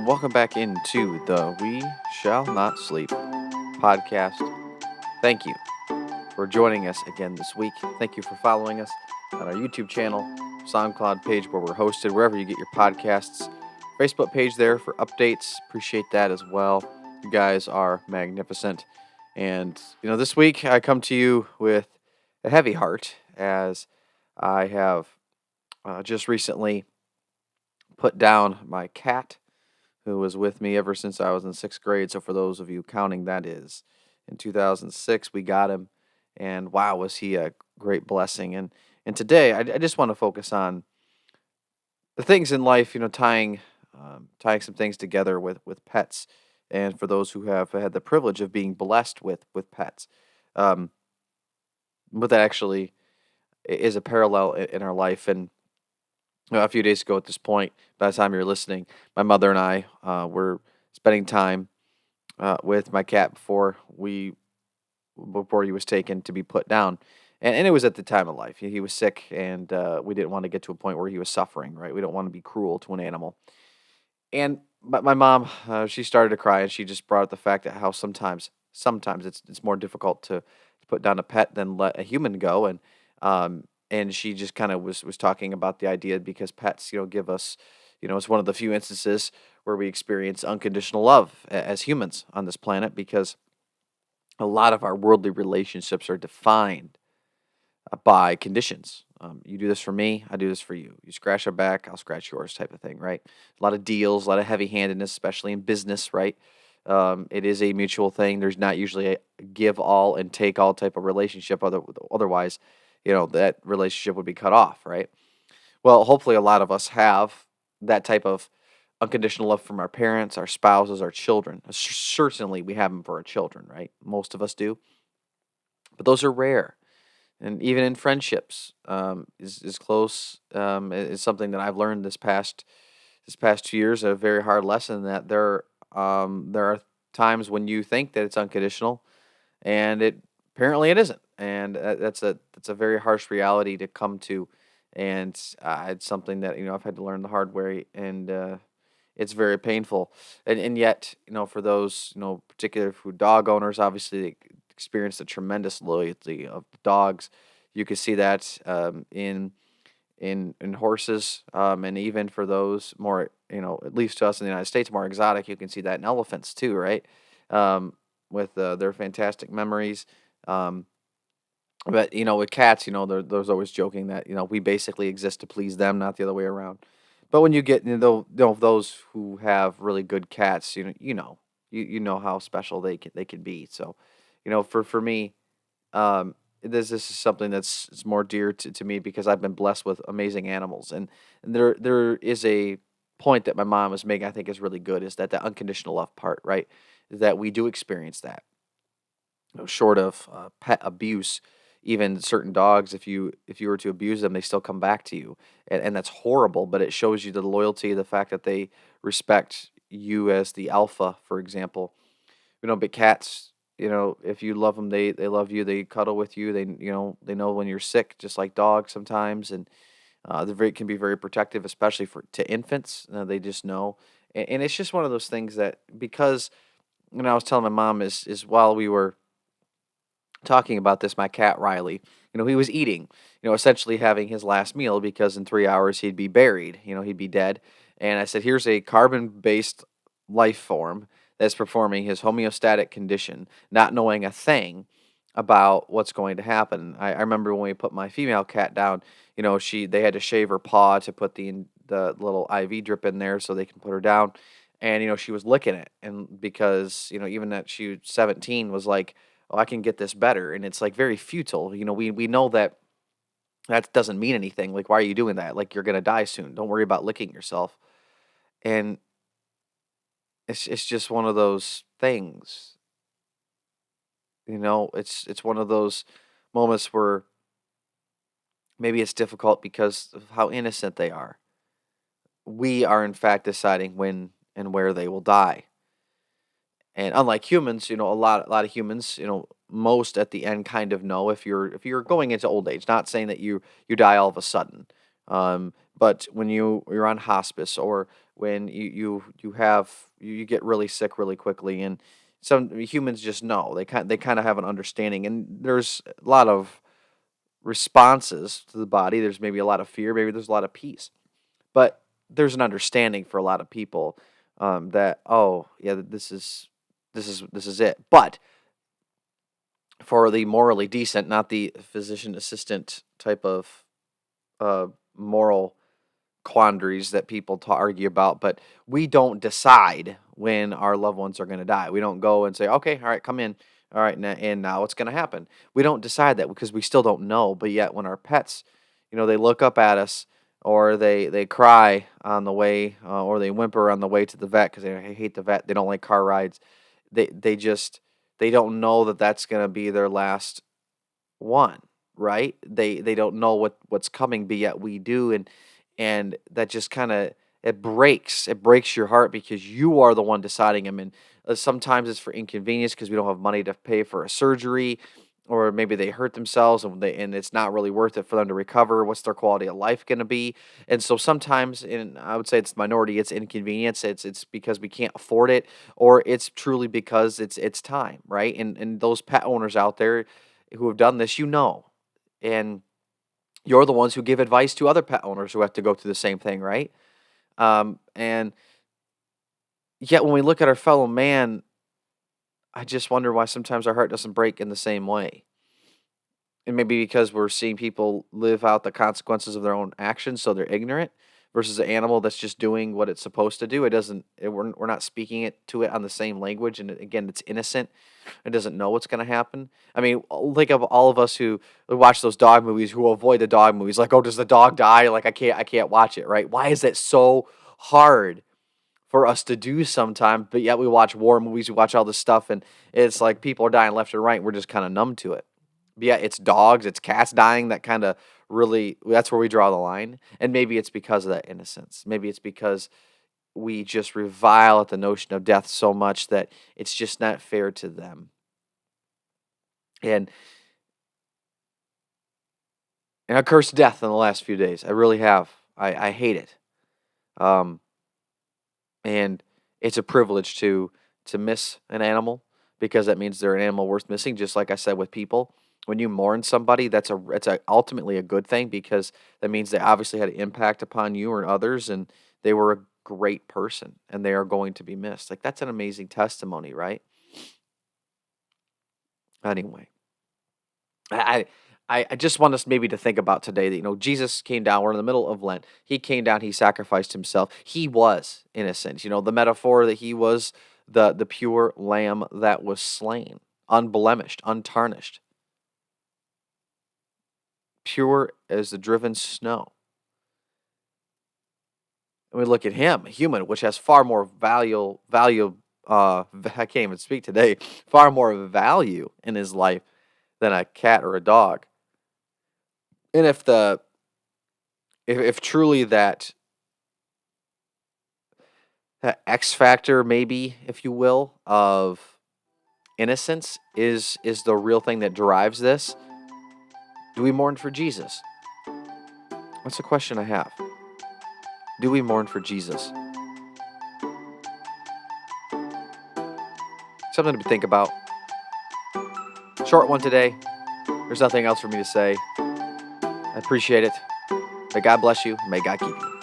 Welcome back into the We Shall Not Sleep podcast. Thank you for joining us again this week. Thank you for following us on our YouTube channel, SoundCloud page where we're hosted, wherever you get your podcasts, Facebook page there for updates. Appreciate that as well. You guys are magnificent. And, this week I come to you with a heavy heart as I have just recently put down my cat who was with me ever since I was in sixth grade. So for those of you counting, that is in 2006, we got him, and wow, was he a great blessing. And today, I just want to focus on the things in life, tying some things together with pets, and for those who have had the privilege of being blessed with pets, um, but that actually is a parallel in our life. And a few days ago at this point, by the time you're listening, my mother and I were spending time with my cat before he was taken to be put down, and it was at the time of life. He was sick, and we didn't want to get to a point where he was suffering. Right, we don't want to be cruel to an animal. And my mom, she started to cry, and she just brought up the fact that how sometimes it's more difficult to put down a pet than let a human go, and she just kind of was talking about the idea because pets, give us, it's one of the few instances where we experience unconditional love as humans on this planet because a lot of our worldly relationships are defined by conditions. You do this for me, I do this for you. You scratch our back, I'll scratch yours, type of thing, right? A lot of deals, a lot of heavy handedness, especially in business, right? It is a mutual thing. There's not usually a give all and take all type of relationship. Otherwise, that relationship would be cut off, right? Well, hopefully, a lot of us have that type of unconditional love from our parents, our spouses, our children. Certainly, we have them for our children, right? Most of us do, but those are rare. And even in friendships, is close is something that I've learned this past 2 years. A very hard lesson that there are times when you think that it's unconditional, and it isn't. And that's a very harsh reality to come to, and it's something that I've had to learn the hard way, and it's very painful. And yet, for those particular food dog owners, obviously they experience the tremendous loyalty of dogs. You can see that in horses, and even for those more, at least to us in the United States, more exotic, you can see that in elephants too, right? With their fantastic memories. But with cats, there's always joking that we basically exist to please them, not the other way around. But when you get those who have really good cats, you know how special they can be. So, for me, this is something that's is more dear to me because I've been blessed with amazing animals, and there is a point that my mom is making I think is really good is that the unconditional love part, right? Is that we do experience that, short of pet abuse. Even certain dogs, if you were to abuse them, they still come back to you, and that's horrible. But it shows you the loyalty, the fact that they respect you as the alpha, for example. But cats, if you love them, they love you. They cuddle with you. They know when you're sick, just like dogs sometimes, and can be very protective, especially to infants. They just know, and it's just one of those things that because I was telling my mom is while we were talking about this, my cat Riley, he was eating, essentially having his last meal because in 3 hours he'd be buried, he'd be dead. And I said, here's a carbon based life form that's performing his homeostatic condition, not knowing a thing about what's going to happen. I remember when we put my female cat down, they had to shave her paw to put the little IV drip in there so they can put her down. And, she was licking it. And because, even that she was 17 was like, oh, I can get this better. And it's like very futile. We know that doesn't mean anything. Like, why are you doing that? Like, you're going to die soon. Don't worry about licking yourself. And it's just one of those things. It's one of those moments where maybe it's difficult because of how innocent they are. We are in fact deciding when and where they will die. And unlike humans, a lot of humans, most at the end kind of know if you're going into old age. Not saying that you die all of a sudden, But when you're on hospice, or when you get really sick really quickly, and some humans just know, they kind of have an understanding, and there's a lot of responses to the body. There's maybe a lot of fear, maybe there's a lot of peace, but there's an understanding for a lot of people, that, oh yeah, this is it. But for the morally decent, not the physician assistant type of uh, moral quandaries that people argue about, but we don't decide when our loved ones are going to die. We don't go and say, okay, all right, come in. All right, and now what's going to happen? We don't decide that because we still don't know. But yet, when our pets, they look up at us, or they cry on the way, or they whimper on the way to the vet because they hate the vet. They don't like car rides. They don't know that that's going to be their last one, right? They don't know what's coming, but yet we do, and that just kind of, it breaks your heart because you are the one deciding them. And sometimes it's for inconvenience because we don't have money to pay for a surgery, or maybe they hurt themselves, and it's not really worth it for them to recover. What's their quality of life going to be? And so sometimes, and I would say it's the minority, it's inconvenience. It's because we can't afford it, or it's truly because it's time, right? And those pet owners out there who have done this, and you're the ones who give advice to other pet owners who have to go through the same thing, right? And yet, when we look at our fellow man, I just wonder why sometimes our heart doesn't break in the same way. And maybe because we're seeing people live out the consequences of their own actions, so they're ignorant, versus an animal that's just doing what it's supposed to do. It doesn't. We're not speaking it to it on the same language, and again, it's innocent. It doesn't know what's going to happen. I mean, think of all of us who watch those dog movies, who avoid the dog movies. Like, oh, does the dog die? Like, I can't watch it. Right? Why is that so hard for us to do sometimes? But yet we watch war movies, we watch all this stuff, and it's like people are dying left and right. We're just kind of numb to it. But yeah, it's dogs, it's cats dying that kind of really, that's where we draw the line. And maybe it's because of that innocence. Maybe it's because we just revile at the notion of death so much that it's just not fair to them. And and I cursed death in the last few days. I really have. I hate it. Um, and it's a privilege to miss an animal, because that means they're an animal worth missing. Just like I said with people, when you mourn somebody, it's ultimately a good thing, because that means they obviously had an impact upon you or others, and they were a great person, and they are going to be missed. Like, that's an amazing testimony, right? Anyway, I I just want us maybe to think about today that, Jesus came down. We're in the middle of Lent. He came down. He sacrificed himself. He was innocent. The metaphor that he was the pure lamb that was slain, unblemished, untarnished, pure as the driven snow. And we look at him, a human, which has far more value. I can't even speak today. Far more value in his life than a cat or a dog. And if truly that X factor, maybe, if you will, of innocence is the real thing that drives this, do we mourn for Jesus? That's a question I have. Do we mourn for Jesus? Something to think about. Short one today. There's nothing else for me to say. I appreciate it. May God bless you. May God keep you.